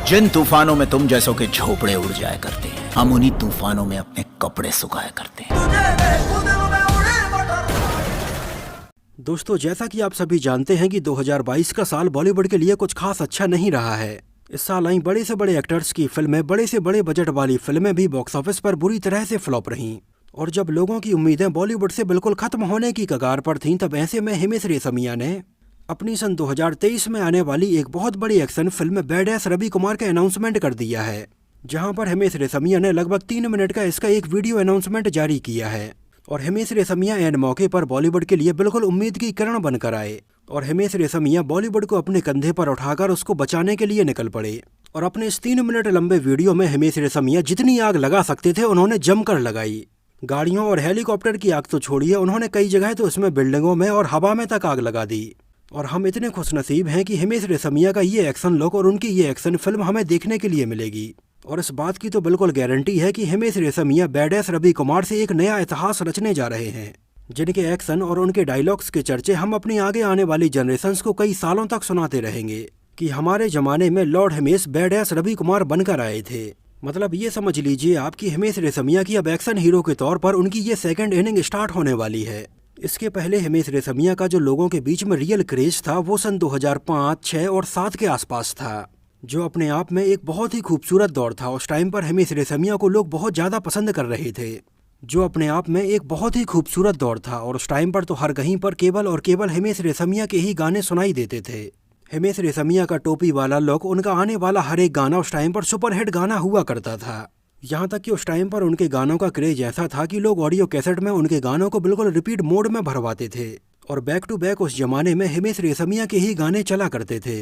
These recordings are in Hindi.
जिन तूफानों में तुम जैसों के झोपड़े उड़ जाया करते हैं, हम उन्हीं तूफानों में अपने कपड़े सुखाया करते हैं। दोस्तों, जैसा कि आप सभी जानते हैं कि 2022 का साल बॉलीवुड के लिए कुछ खास अच्छा नहीं रहा है। इस साल आई बड़े से बड़े एक्टर्स की फिल्में, बड़े से बड़े बजट वाली फिल्में भी बॉक्स ऑफिस पर बुरी तरह से फ्लॉप रहीं। और जब लोगों की उम्मीदें बॉलीवुड से बिल्कुल खत्म होने की कगार पर थीं, तब ऐसे में हिमेश रेशमिया ने अपनी सन 2023 में आने वाली एक बहुत बड़ी action film badass Ravi Kumar का अनाउंसमेंट कर दिया है, जहां पर हिमेश रेशमिया ने लगभग 3 मिनट का इसका एक वीडियो अनाउंसमेंट जारी किया है। और हिमेश रेशमिया एन मौके पर बॉलीवुड के लिए बिल्कुल उम्मीद की किरण बनकर आए और हिमेश रेशमिया बॉलीवुड को अपने कंधे पर उठाकर उसको बचाने के लिए निकल पड़े। और अपने इस 3 मिनट लंबे वीडियो में हिमेश रेशमिया जितनी आग लगा सकते थे उन्होंने जमकर लगाई। गाड़ियों और हेलीकॉप्टर की आग तो छोड़िए, उन्होंने कई जगह तो इसमें बिल्डिंगों में और हवा में तक आग लगा दी। और हम इतने खुशनसीब हैं कि हिमेश रेशमिया का ये एक्शन लुक और उनकी ये एक्शन फिल्म हमें देखने के लिए मिलेगी। और इस बात की तो बिल्कुल गारंटी है कि हिमेश रेशमिया बैडएस रवि कुमार से एक नया इतिहास रचने जा रहे हैं, जिनके एक्शन और उनके डायलॉग्स के चर्चे हम अपनी आगे आने वाली जनरेशंस को कई सालों तक सुनाते रहेंगे कि हमारे जमाने में लॉर्ड हिमेश बैडएस रवि कुमार बनकर आए थे। मतलब ये समझ लीजिए आप कि हिमेश रेशमिया की अब एक्शन हीरो के तौर पर उनकी ये सेकंड इनिंग स्टार्ट होने वाली है। इसके पहले हिमेश रेशमिया का जो लोगों के बीच में रियल क्रेज था वो सन 2005, 6 और 7 के आसपास था, जो अपने आप में एक बहुत ही खूबसूरत दौर था। उस टाइम पर हिमेश रेशमिया को लोग बहुत ज़्यादा पसंद कर रहे थे, जो अपने आप में एक बहुत ही खूबसूरत दौर था। और उस टाइम पर तो हर कहीं पर केवल और केवल हिमेश रेशमिया के ही गाने सुनाई देते थे। हिमेश रेशमिया का टोपी वाला लुक, उनका आने वाला हर एक गाना उस टाइम पर सुपरहिट गाना हुआ करता था। यहाँ तक कि उस टाइम पर उनके गानों का क्रेज ऐसा था कि लोग ऑडियो कैसेट में उनके गानों को बिल्कुल रिपीट मोड में भरवाते थे और बैक टू बैक उस जमाने में हिमेश रेशमिया के ही गाने चला करते थे।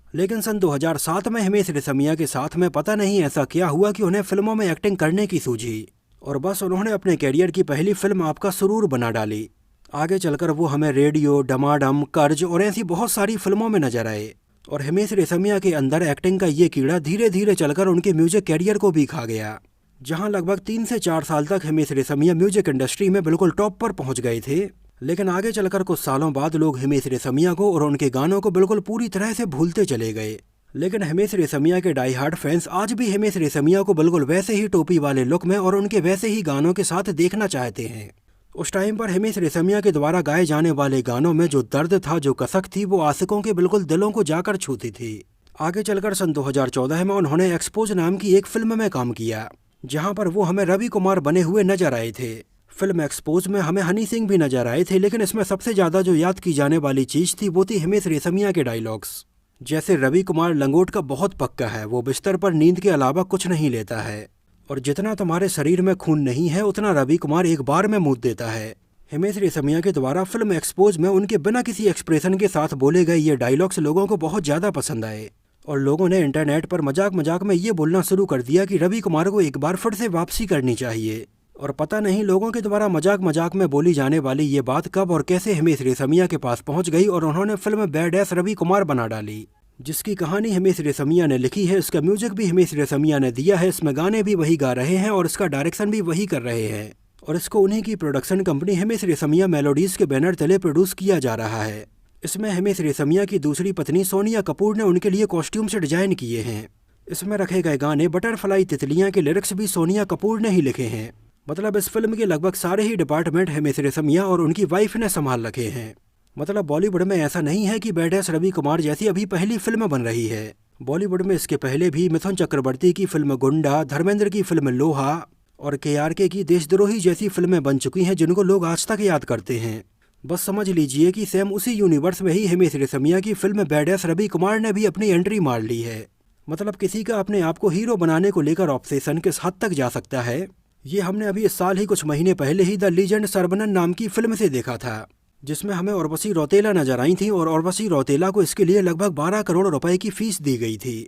लेकिन सन 2007 में हिमेश रेशमिया के साथ में पता नहीं ऐसा क्या हुआ कि उन्हें फिल्मों में एक्टिंग करने की सूझी और बस उन्होंने अपने कैरियर की पहली फिल्म आपका सुरूर बना डाली। आगे चलकर वो हमें रेडियो, डमाडम, कर्ज और ऐसी बहुत सारी फिल्मों में नजर आए। और हिमेश रेशमिया के अंदर एक्टिंग का ये कीड़ा धीरे धीरे चलकर उनके म्यूजिक कैरियर को भी खा गया, जहां लगभग 3 से 4 साल तक हिमेश रेशमिया म्यूजिक इंडस्ट्री में बिल्कुल टॉप पर पहुंच गए थे। लेकिन आगे चलकर कुछ सालों बाद लोग हिमेश रेशमिया को और उनके गानों को बिल्कुल पूरी तरह से भूलते चले गए। लेकिन हिमेश रेशमिया के डाई हार्ड फैंस आज भी हिमेश रेशमिया को बिल्कुल वैसे ही टोपी वाले लुक में और उनके वैसे ही गानों के साथ देखना चाहते हैं। उस टाइम पर हिमेश रेशमिया के द्वारा गाए जाने वाले गानों में जो दर्द था, जो कसक थी, वो आशिकों के बिल्कुल दिलों को जाकर छूती थी। आगे चलकर सन 2014 में उन्होंने एक्सपोज नाम की एक फिल्म में काम किया, जहां पर वो हमें रवि कुमार बने हुए नजर आए थे। फिल्म एक्सपोज में हमें हनी सिंह भी नजर आए थे, लेकिन इसमें सबसे ज्यादा जो याद की जाने वाली चीज थी वो थी हिमेश रेशमिया के डायलॉग्स। जैसे रवि कुमार लंगोट का बहुत पक्का है, वो बिस्तर पर नींद के अलावा कुछ नहीं लेता है, और जितना तुम्हारे शरीर में खून नहीं है उतना रवि कुमार एक बार में मूत देता है। हिमेश रेशमिया के द्वारा फिल्म एक्सपोज में उनके बिना किसी एक्सप्रेशन के साथ बोले गए ये डायलॉग्स लोगों को बहुत ज्यादा पसंद आए और लोगों ने इंटरनेट पर मजाक मजाक में ये बोलना शुरू कर दिया कि रवि कुमार को एक बार फिर से वापसी करनी चाहिए। और पता नहीं लोगों के द्वारा मजाक मजाक में बोली जाने वाली ये बात कब और कैसे हिमेश रेशमिया के पास पहुंच गई और उन्होंने फिल्म बैडएस रवि कुमार बना डाली, जिसकी कहानी हिमेश रेशमिया ने लिखी है, इसका म्यूजिक भी हिमेश रेशमिया ने दिया है, इसमें गाने भी वही गा रहे हैं और इसका डायरेक्शन भी वही कर रहे हैं। और इसको उन्हीं की production company Himesh Reshammiya melodies के बैनर तले प्रोड्यूस किया जा रहा है। इसमें हिमेश रेशमिया की दूसरी पत्नी सोनिया कपूर ने उनके लिए कॉस्ट्यूम से डिजाइन किए हैं। इसमें रखे गए गाने बटरफ्लाई तितलियां के लिरिक्स भी सोनिया कपूर ने ही लिखे हैं। मतलब इस फिल्म के लगभग सारे ही डिपार्टमेंट हिमेश रेशमिया और उनकी वाइफ ने संभाल रखे हैं। मतलब बॉलीवुड में ऐसा नहीं है कि बैडएस रवि कुमार जैसी अभी पहली फिल्म बन रही है। बॉलीवुड में इसके पहले भी मिथुन चक्रवर्ती की फिल्म गुंडा, धर्मेंद्र की फिल्म लोहा और KRK की देशद्रोही जैसी फिल्में बन चुकी हैं, जिनको लोग आज तक याद करते हैं। बस समझ लीजिए कि सेम उसी यूनिवर्स में ही हिमेश रेशमिया की फिल्म बैडएस रवि कुमार ने भी अपनी एंट्री मार ली है। मतलब किसी का अपने आप को हीरो बनाने को लेकर ऑब्सेशन किस हद तक जा सकता है, ये हमने अभी इस साल ही कुछ महीने पहले ही द लीजेंड सरवनन नाम की फिल्म से देखा था, जिसमें हमें उर्वशी रौतेला नजर आई थी और उर्वशी रौतेला को इसके लिए लगभग 12 करोड़ रुपए की फीस दी गई थी।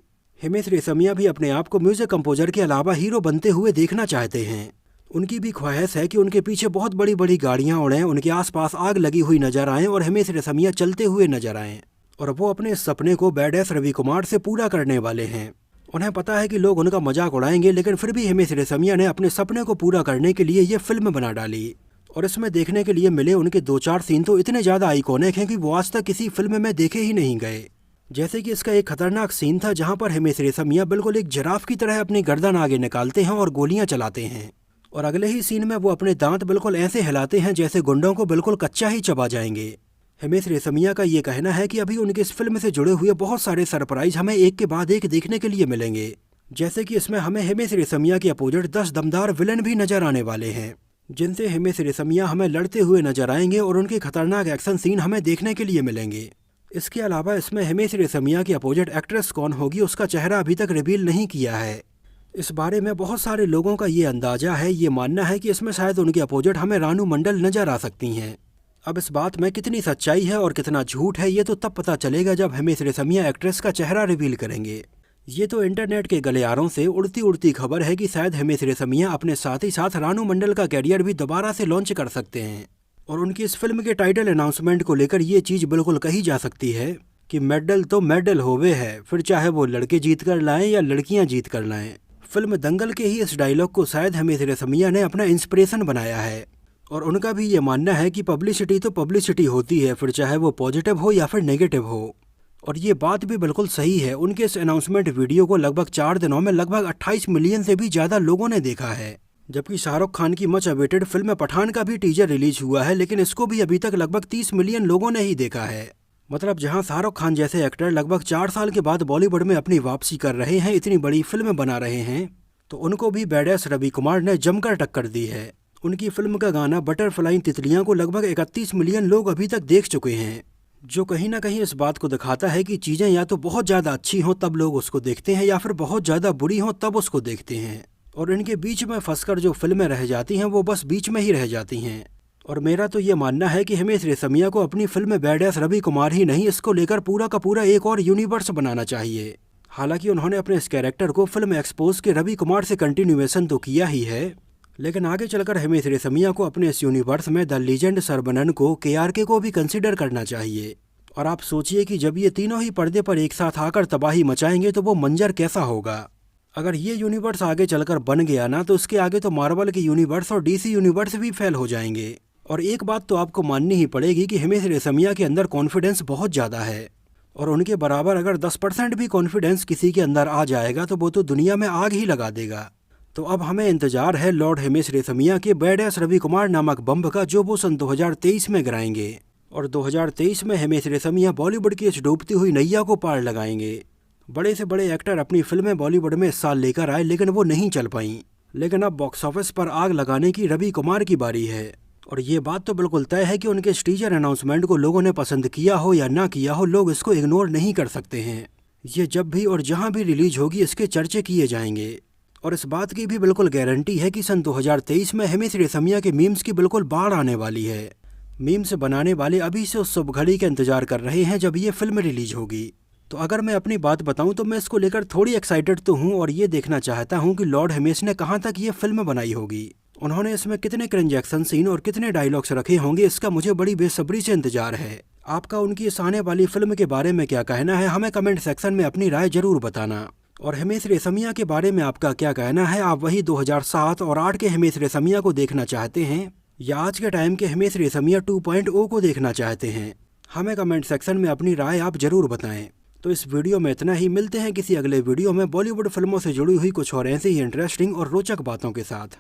हिमेश रेशमिया भी अपने आप को म्यूजिक कंपोजर के अलावा हीरो बनते हुए देखना चाहते हैं। उनकी भी ख्वाहिश है कि उनके पीछे बहुत बड़ी बड़ी गाड़ियां उड़ें, उनके आसपास आग लगी हुई नजर आएं और हिमेश रेशमिया चलते हुए नजर आएं। और वो अपने इस सपने को बैडएस रवि कुमार से पूरा करने वाले हैं। उन्हें पता है कि लोग उनका मजाक उड़ाएंगे, लेकिन फिर भी हिमेश रेशमिया ने अपने सपने को पूरा करने के लिए ये फिल्म बना डाली। और इसमें देखने के लिए मिले उनके 2-4 सीन तो इतने ज़्यादा आइकॉनिक हैं कि वो आज तक किसी फिल्म में देखे ही नहीं गए। जैसे कि इसका एक खतरनाक सीन था जहां पर हिमेश रेशमिया बिल्कुल एक जिराफ की तरह अपनी गर्दन आगे निकालते हैं और गोलियां चलाते हैं, और अगले ही सीन में वो अपने दांत बिल्कुल ऐसे हिलाते हैं जैसे गुंडों को बिल्कुल कच्चा ही चबा जाएंगे। हिमेश रेशमिया का ये कहना है कि अभी उनकी इस फिल्म से जुड़े हुए बहुत सारे सरप्राइज हमें एक के बाद एक देखने के लिए मिलेंगे, जैसे कि इसमें हमें हिमेश रेशमिया के अपोजिट 10 दमदार विलन भी नजर आने वाले हैं, जिनसे हिमेश रेशमिया हमें लड़ते हुए नजर आएंगे और उनके खतरनाक एक्शन सीन हमें देखने के लिए मिलेंगे। इसके अलावा इसमें हिमेश रेशमिया की अपोजिट एक्ट्रेस कौन होगी उसका चेहरा अभी तक रिवील नहीं किया है। इस बारे में बहुत सारे लोगों का ये अंदाजा है, ये मानना है कि इसमें शायद उनके अपोजिट हमें रानू मंडल नजर आ सकती हैं। अब इस बात में कितनी सच्चाई है और कितना झूठ है ये तो तब पता चलेगा जब हिमेश रेशमिया एक्ट्रेस का चेहरा रिवील करेंगे। ये तो इंटरनेट के गलियारों से उड़ती उड़ती खबर है कि शायद हिमेश रेशमिया अपने साथ ही साथ रानू मंडल का कैरियर भी दोबारा से लॉन्च कर सकते हैं, और उनकी इस फिल्म के टाइटल अनाउंसमेंट को लेकर ये चीज़ बिल्कुल कही जा सकती है कि मेडल तो मेडल होवे है, फिर चाहे वो लड़के जीत कर लाएं या लड़कियां जीत कर लाएं। फिल्म दंगल के ही इस डायलॉग को शायद हिमेश रेशमिया ने अपना इंस्पिरेशन बनाया है, और उनका भी ये मानना है कि पब्लिसिटी तो पब्लिसिटी होती है, फिर चाहे वो पॉजिटिव हो या फिर नेगेटिव हो। और ये बात भी बिल्कुल सही है। उनके इस अनाउंसमेंट वीडियो को लगभग 4 दिनों में लगभग 28 मिलियन से भी ज़्यादा लोगों ने देखा है, जबकि शाहरुख खान की मच अवेटेड फिल्म पठान का भी टीजर रिलीज हुआ है, लेकिन इसको भी अभी तक लगभग 30 मिलियन लोगों ने ही देखा है। मतलब जहां शाहरुख खान जैसे एक्टर लगभग 4 साल के बाद बॉलीवुड में अपनी वापसी कर रहे हैं, इतनी बड़ी फिल्म बना रहे हैं, तो उनको भी बैडएस रवि कुमार ने जमकर टक्कर दी है। उनकी फिल्म का गाना बटरफ्लाई तितलियां को लगभग 31 मिलियन लोग अभी तक देख चुके हैं, जो कहीं ना कहीं इस बात को दिखाता है कि चीज़ें या तो बहुत ज़्यादा अच्छी हों तब लोग उसको देखते हैं, या फिर बहुत ज़्यादा बुरी हों तब उसको देखते हैं, और इनके बीच में फंसकर जो फिल्में रह जाती हैं वो बस बीच में ही रह जाती हैं। और मेरा तो ये मानना है कि हिमेश रेशमिया को अपनी फिल्म में बैडएस रवि कुमार ही नहीं, इसको लेकर पूरा का पूरा एक और यूनिवर्स बनाना चाहिए। हालांकि उन्होंने अपने इस कैरेक्टर को फिल्म एक्सपोज के रवि कुमार से कंटिन्यूएशन तो किया ही है, लेकिन आगे चलकर हिमेश रेशमिया को अपने इस यूनिवर्स में द लीजेंड सरवनन को KRK को भी कंसिडर करना चाहिए। और आप सोचिए कि जब ये तीनों ही पर्दे पर एक साथ आकर तबाही मचाएंगे तो वो मंजर कैसा होगा। अगर ये यूनिवर्स आगे चलकर बन गया ना, तो उसके आगे तो मार्वल के यूनिवर्स और DC यूनिवर्स भी फेल हो जाएंगे। और एक बात तो आपको माननी ही पड़ेगी कि हिमेश रेशमिया के अंदर कॉन्फिडेंस बहुत ज़्यादा है, और उनके बराबर अगर 10% भी कॉन्फिडेंस किसी के अंदर आ जाएगा तो वो तो दुनिया में आग ही लगा देगा। तो अब हमें इंतजार है लॉर्ड हिमेश रेशमिया के बैडएस रवि कुमार नामक बम्ब का, जो वो सन 2023 में गिराएंगे। और 2023 में हिमेश रेशमिया बॉलीवुड की इस डूबती हुई नैया को पार लगाएंगे। बड़े से बड़े एक्टर अपनी फिल्में बॉलीवुड में इस साल लेकर आए, लेकिन वो नहीं चल पाई। लेकिन अब बॉक्स ऑफिस पर आग लगाने की रवि कुमार की बारी है, और ये बात तो बिल्कुल तय है कि उनके टीजर अनाउंसमेंट को लोगों ने पसंद किया हो या ना किया हो, लोग इसको इग्नोर नहीं कर सकते हैं। ये जब भी और जहाँ भी रिलीज होगी इसके चर्चे किए जाएंगे। और इस बात की भी बिल्कुल गारंटी है कि सन 2023 में हिमेश रेशमिया के मीम्स की बिल्कुल बाढ़ आने वाली है। मीम्स बनाने वाले अभी से उस शुभ घड़ी का इंतजार कर रहे हैं जब ये फिल्म रिलीज होगी। तो अगर मैं अपनी बात बताऊं तो मैं इसको लेकर थोड़ी एक्साइटेड तो हूं, और ये देखना चाहता हूं कि लॉर्ड हिमेश ने कहां तक ये फिल्म बनाई होगी। उन्होंने इसमें कितने क्रिंज एक्शन सीन और कितने डायलॉग्स रखे होंगे, इसका मुझे बड़ी बेसब्री से इंतजार है। आपका उनकी इस आने वाली फिल्म के बारे में क्या कहना है, हमें कमेंट सेक्शन में अपनी राय जरूर बताना। और हिमेश रेशमिया के बारे में आपका क्या कहना है, आप वही 2007 और 8 के हिमेश रेशमिया को देखना चाहते हैं या आज के टाइम के हिमेश रेशमिया 2.0 को देखना चाहते हैं? हमें कमेंट सेक्शन में अपनी राय आप जरूर बताएं। तो इस वीडियो में इतना ही, मिलते हैं किसी अगले वीडियो में बॉलीवुड फिल्मों से जुड़ी हुई कुछ और ऐसे ही इंटरेस्टिंग और रोचक बातों के साथ।